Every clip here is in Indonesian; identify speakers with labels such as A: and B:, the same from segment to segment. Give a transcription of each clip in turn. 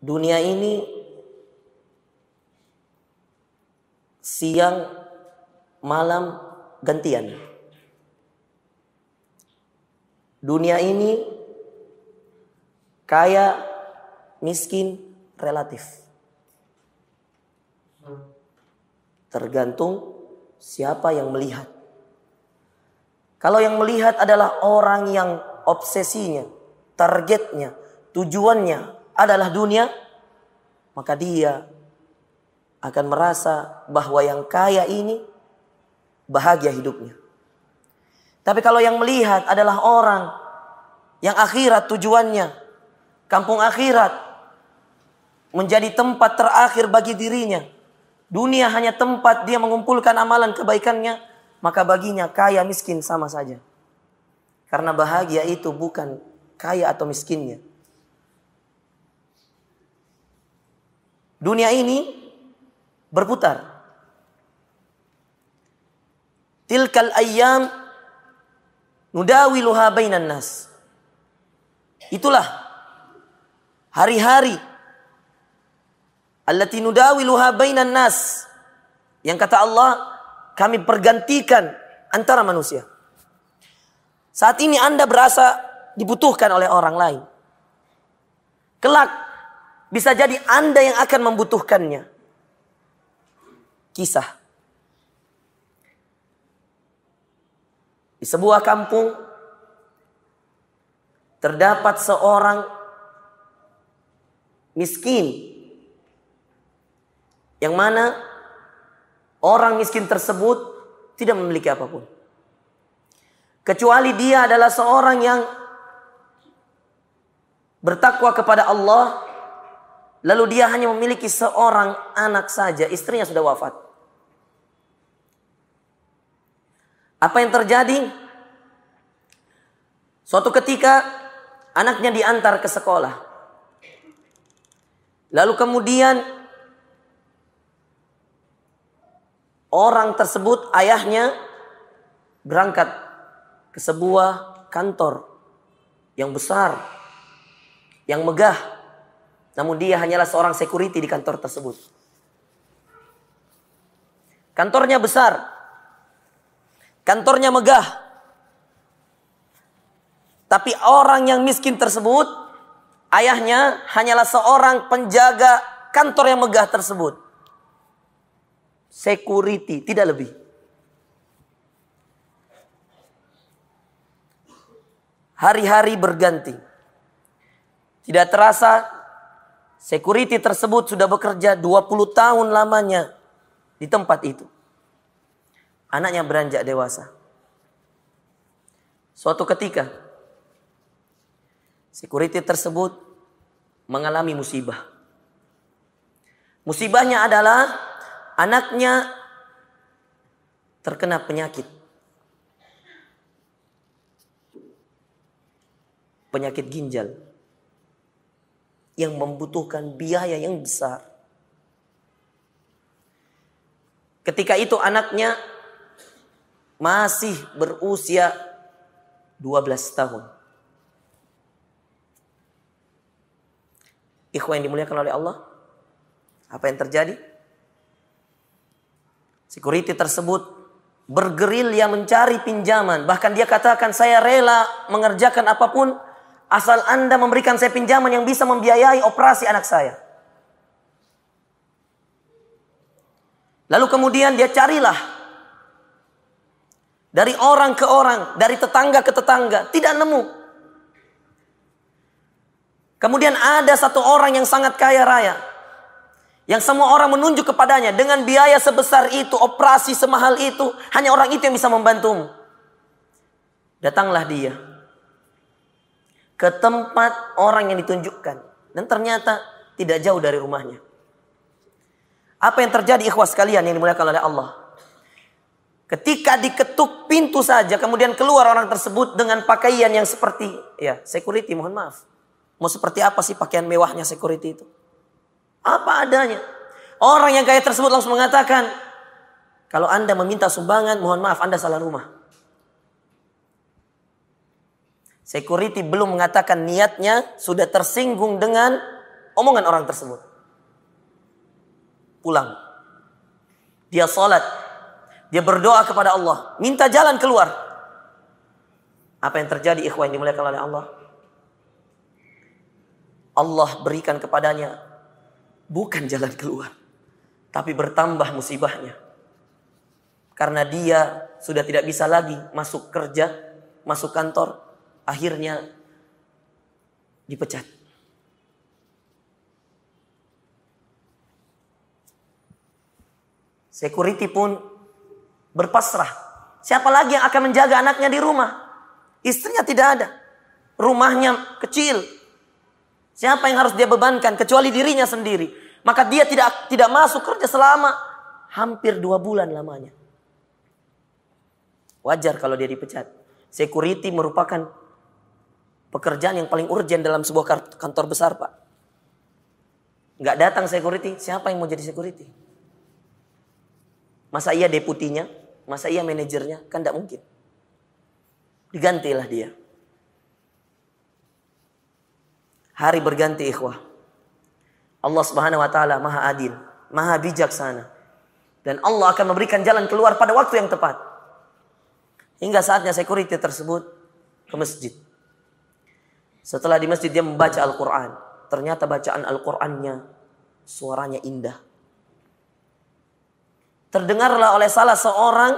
A: Dunia ini siang malam gantian. Dunia ini kaya miskin relatif. Tergantung siapa yang melihat. Kalau yang melihat adalah orang yang obsesinya, targetnya, tujuannya adalah dunia, maka dia akan merasa bahwa yang kaya ini bahagia hidupnya. Tapi kalau yang melihat adalah orang yang akhirat tujuannya, kampung akhirat menjadi tempat terakhir bagi dirinya, dunia hanya tempat dia mengumpulkan amalan kebaikannya, maka baginya kaya miskin sama saja. Karena bahagia itu bukan kaya atau miskinnya. Dunia ini berputar. Tilkal ayyam nudawiluha bainan nas. Itulah hari-hari allati nudawiluha bainan nas, yang kata Allah kami pergantikan antara manusia. Saat ini Anda berasa dibutuhkan oleh orang lain. Kelak bisa jadi Anda yang akan membutuhkannya. Kisah. Di sebuah kampung terdapat seorang miskin, yang mana orang miskin tersebut tidak memiliki apapun. Kecuali dia adalah seorang yang bertakwa kepada Allah. Lalu dia hanya memiliki seorang anak saja. Istrinya sudah wafat. Apa yang terjadi? Suatu ketika anaknya diantar ke sekolah. Lalu kemudian orang tersebut, ayahnya, berangkat ke sebuah kantor yang besar, yang megah. Namun dia hanyalah seorang security di kantor tersebut. Kantornya besar, kantornya megah. Tapi orang yang miskin tersebut, ayahnya hanyalah seorang penjaga kantor yang megah tersebut. Security, tidak lebih. Hari-hari berganti. Tidak terasa security tersebut sudah bekerja 20 tahun lamanya di tempat itu. Anaknya beranjak dewasa. Suatu ketika security tersebut mengalami musibah. Musibahnya adalah anaknya terkena penyakit. Penyakit ginjal yang membutuhkan biaya yang besar. Ketika itu anaknya masih berusia 12 tahun. Ikhwan yang dimuliakan oleh Allah, apa yang terjadi? Security tersebut bergerilya mencari pinjaman. Bahkan dia katakan, saya rela mengerjakan apapun asal Anda memberikan saya pinjaman yang bisa membiayai operasi anak saya. Lalu kemudian dia carilah dari orang ke orang, dari tetangga ke tetangga, tidak nemu. Kemudian ada satu orang yang sangat kaya raya, yang semua orang menunjuk kepadanya dengan biaya sebesar itu, operasi semahal itu, hanya orang itu yang bisa membantumu. Datanglah dia ke tempat orang yang ditunjukkan, dan ternyata tidak jauh dari rumahnya. Apa yang terjadi ikhwas sekalian yang dimuliakan oleh Allah? Ketika diketuk pintu saja, kemudian keluar orang tersebut dengan pakaian yang seperti, ya security, mohon maaf. Mau seperti apa sih pakaian mewahnya security itu? Apa adanya. Orang yang kaya tersebut langsung mengatakan, kalau Anda meminta sumbangan, mohon maaf Anda salah rumah. Security belum mengatakan niatnya, sudah tersinggung dengan omongan orang tersebut. Pulang. Dia sholat. Dia berdoa kepada Allah. Minta jalan keluar. Apa yang terjadi ikhwan yang dimuliakan oleh Allah? Allah berikan kepadanya bukan jalan keluar, tapi bertambah musibahnya. Karena dia sudah tidak bisa lagi masuk kerja, masuk kantor, akhirnya dipecat. Security pun berpasrah. Siapa lagi yang akan menjaga anaknya di rumah? Istrinya tidak ada. Rumahnya kecil. Siapa yang harus dia bebankan kecuali dirinya sendiri? Maka dia tidak masuk kerja selama hampir 2 bulan lamanya. Wajar kalau dia dipecat. Security merupakan pekerjaan yang paling urgent dalam sebuah kantor besar, Pak. Nggak datang security, siapa yang mau jadi security? Masa iya deputinya? Masa iya manajernya? Kan tidak mungkin. Digantilah dia. Hari berganti ikhwah. Allah Subhanahu wa taala Maha Adil, Maha Bijaksana. Dan Allah akan memberikan jalan keluar pada waktu yang tepat. Hingga saatnya security tersebut ke masjid. Setelah di masjid dia membaca Al-Quran. Ternyata bacaan Al-Qurannya suaranya indah. Terdengarlah oleh salah seorang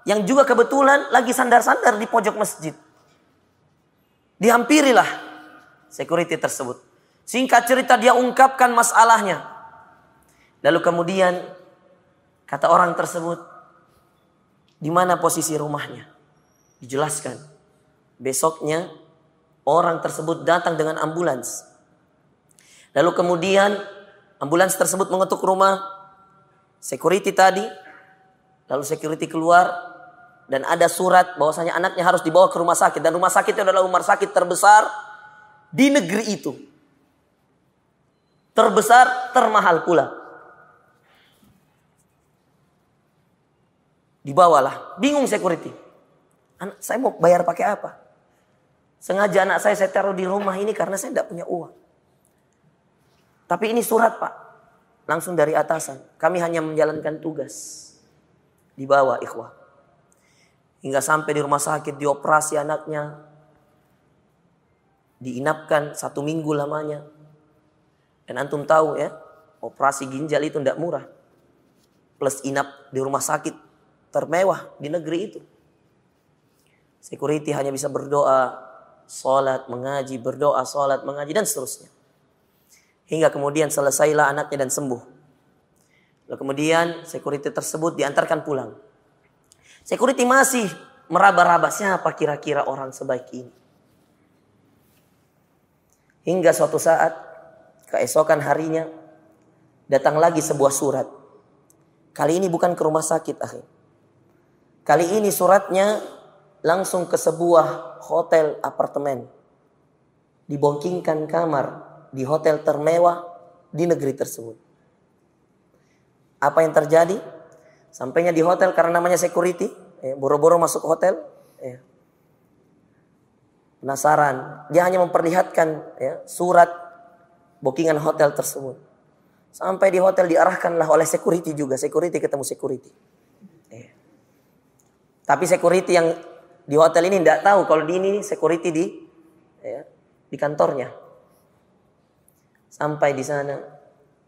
A: yang juga kebetulan lagi sandar-sandar di pojok masjid. Dihampirilah security tersebut. Singkat cerita dia ungkapkan masalahnya. Lalu kemudian kata orang tersebut, di mana posisi rumahnya? Dijelaskan. Besoknya orang tersebut datang dengan ambulans. Lalu kemudian ambulans tersebut mengetuk rumah security tadi. Lalu security keluar dan ada surat bahwasanya anaknya harus dibawa ke rumah sakit. Dan rumah sakit itu adalah rumah sakit terbesar di negeri itu. Terbesar, termahal pula. Dibawalah. Bingung security. Anak saya mau bayar pakai apa? Sengaja anak saya taruh di rumah ini karena saya tidak punya uang. Tapi ini surat, Pak. Langsung dari atasan. Kami hanya menjalankan tugas. Dibawa ikhwah. Hingga sampai di rumah sakit, dioperasi anaknya. Diinapkan 1 minggu lamanya. Dan antum tahu ya, operasi ginjal itu tidak murah. Plus inap di rumah sakit termewah di negeri itu. Security hanya bisa berdoa, sholat, mengaji, berdoa, sholat, mengaji, dan seterusnya. Hingga kemudian selesailah anaknya dan sembuh. Lalu kemudian security tersebut diantarkan pulang. Security masih meraba-raba siapa kira-kira orang sebaik ini. Hingga suatu saat, keesokan harinya, datang lagi sebuah surat. Kali ini bukan ke rumah sakit, akhi. Kali ini suratnya langsung ke sebuah hotel apartemen. Dibongkingkan kamar di hotel termewah di negeri tersebut. Apa yang terjadi? Sampainya di hotel karena namanya security, boro-boro masuk hotel, penasaran. Dia hanya memperlihatkan surat bookingan hotel tersebut. Sampai di hotel diarahkanlah oleh security juga. Security ketemu security. Tapi security yang di hotel ini tidak tahu kalau di ini security di kantornya. Sampai di sana,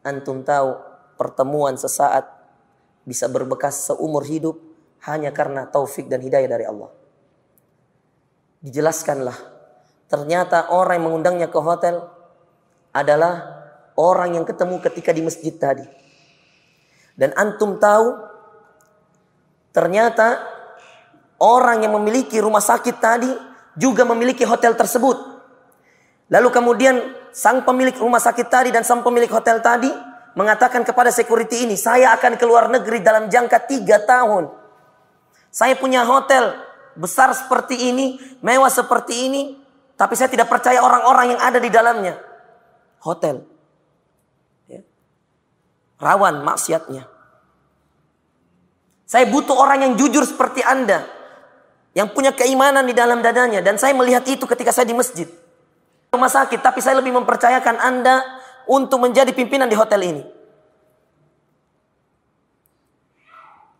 A: antum tahu pertemuan sesaat bisa berbekas seumur hidup hanya karena taufik dan hidayah dari Allah. Dijelaskanlah, ternyata orang yang mengundangnya ke hotel adalah orang yang ketemu ketika di masjid tadi. Dan antum tahu, ternyata orang yang memiliki rumah sakit tadi juga memiliki hotel tersebut. Lalu kemudian sang pemilik rumah sakit tadi dan sang pemilik hotel tadi mengatakan kepada security ini, saya akan keluar negeri dalam jangka 3 tahun. Saya punya hotel besar seperti ini, mewah seperti ini, tapi saya tidak percaya orang-orang yang ada di dalamnya. Hotel rawan maksiatnya. Saya butuh orang yang jujur seperti Anda, yang punya keimanan di dalam dadanya. Dan saya melihat itu ketika saya di masjid, rumah sakit, tapi saya lebih mempercayakan Anda untuk menjadi pimpinan di hotel ini.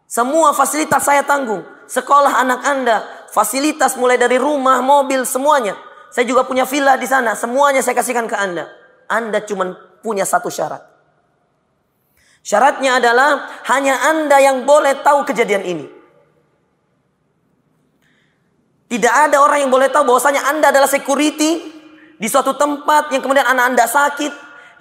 A: Semua fasilitas saya tanggung. Sekolah anak Anda, fasilitas mulai dari rumah, mobil, semuanya. Saya juga punya villa di sana, semuanya saya kasihkan ke Anda. Anda cuma punya satu syarat. Syaratnya adalah hanya Anda yang boleh tahu kejadian ini. Tidak ada orang yang boleh tahu bahwasanya Anda adalah security di suatu tempat yang kemudian anak Anda sakit,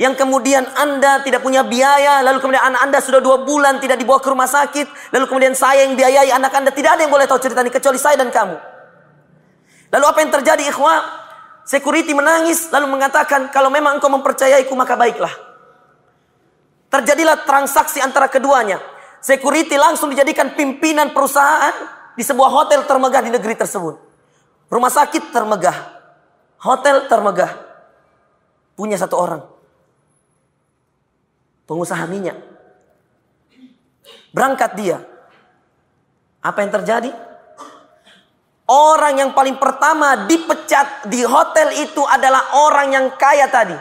A: yang kemudian Anda tidak punya biaya, lalu kemudian anak Anda sudah 2 bulan tidak dibawa ke rumah sakit, lalu kemudian saya yang biayai anak Anda. Tidak ada yang boleh tahu cerita ini kecuali saya dan kamu. Lalu apa yang terjadi, ikhwah? Security menangis lalu mengatakan, kalau memang engkau mempercayaiku maka baiklah. Terjadilah transaksi antara keduanya. Security langsung dijadikan pimpinan perusahaan di sebuah hotel termegah di negeri tersebut. Rumah sakit termegah, hotel termegah. Punya satu orang, pengusaha minyak. Berangkat dia. Apa yang terjadi? Orang yang paling pertama dipecat di hotel itu adalah orang yang kaya tadi.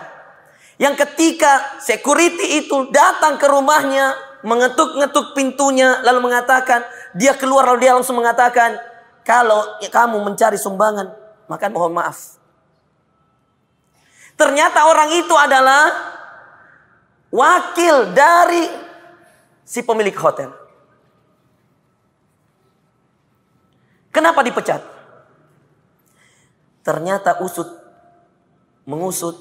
A: Yang ketika security itu datang ke rumahnya, mengetuk-ngetuk pintunya, lalu mengatakan, dia keluar lalu dia langsung mengatakan, kalau kamu mencari sumbangan, maka mohon maaf. Ternyata orang itu adalah wakil dari si pemilik hotel. Kenapa dipecat? Ternyata mengusut,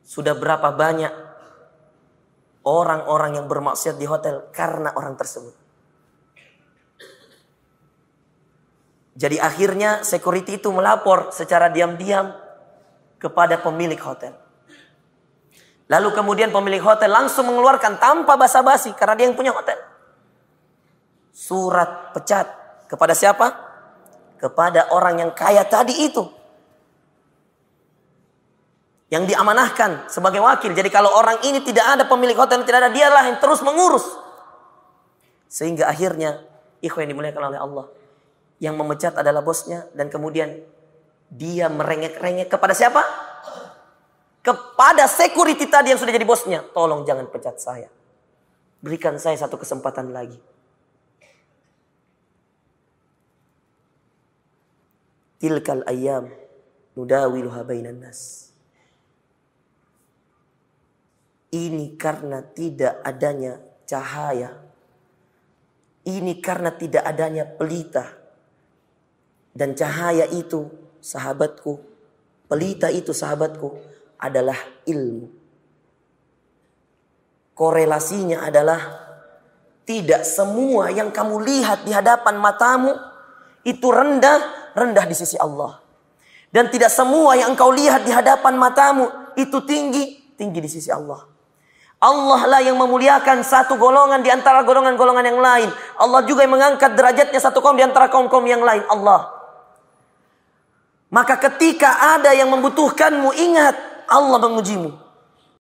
A: sudah berapa banyak orang-orang yang bermaksiat di hotel karena orang tersebut. Jadi akhirnya security itu melapor secara diam-diam kepada pemilik hotel. Lalu kemudian pemilik hotel langsung mengeluarkan tanpa basa-basi, karena dia yang punya hotel, surat pecat. Kepada siapa? Kepada orang yang kaya tadi itu, yang diamanahkan sebagai wakil. Jadi kalau orang ini tidak ada, pemilik hotel tidak ada, dialah yang terus mengurus. Sehingga akhirnya, ikhwan yang dimuliakan oleh Allah, yang memecat adalah bosnya. Dan kemudian dia merengek-rengek kepada siapa? Kepada security tadi yang sudah jadi bosnya. Tolong jangan pecat saya, berikan saya satu kesempatan lagi. Tilkal ayyam nudawiluha bainan nas. Ini karena tidak adanya cahaya. Ini karena tidak adanya pelita. Dan cahaya itu, sahabatku, pelita itu, sahabatku, adalah ilmu. Korelasinya adalah tidak semua yang kamu lihat di hadapan matamu itu rendah di sisi Allah. Dan tidak semua yang engkau lihat di hadapan matamu itu tinggi di sisi Allah. Allah lah yang memuliakan satu golongan di antara golongan-golongan yang lain. Allah juga yang mengangkat derajatnya satu kaum di antara kaum-kaum yang lain. Allah. Maka ketika ada yang membutuhkanmu, ingat Allah mengujimu.